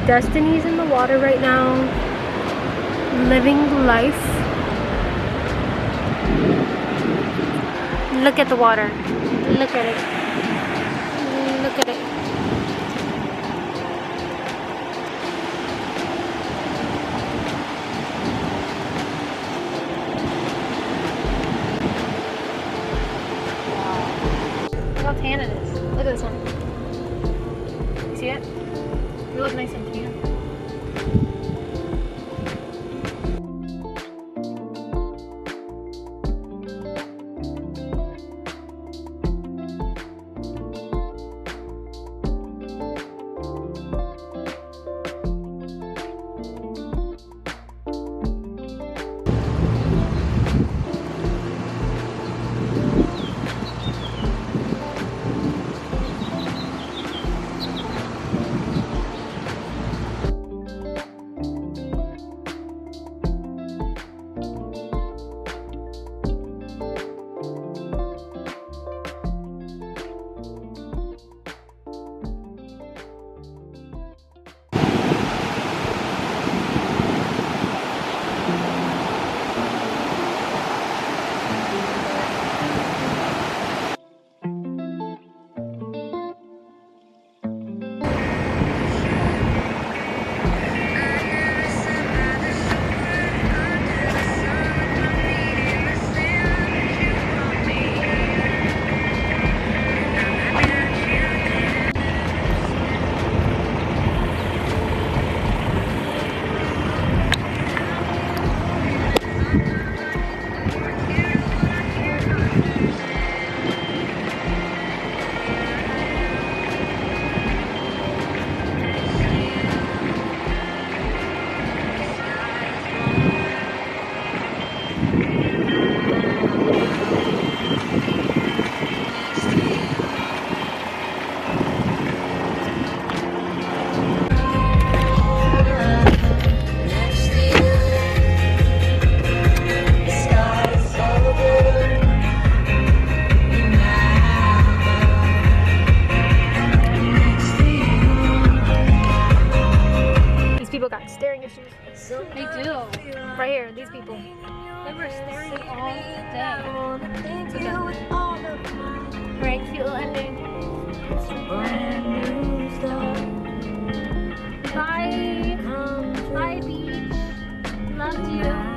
Destiny's in the water right now, living life. Look at the water. Look at it. Look at it. Look how tan it is. Look at this one. You see it? It looks nice and tan. Staring issues. They do. Right here, these people. They were staring all day. Right, cute ending. Bye. Bye, beach. Love you.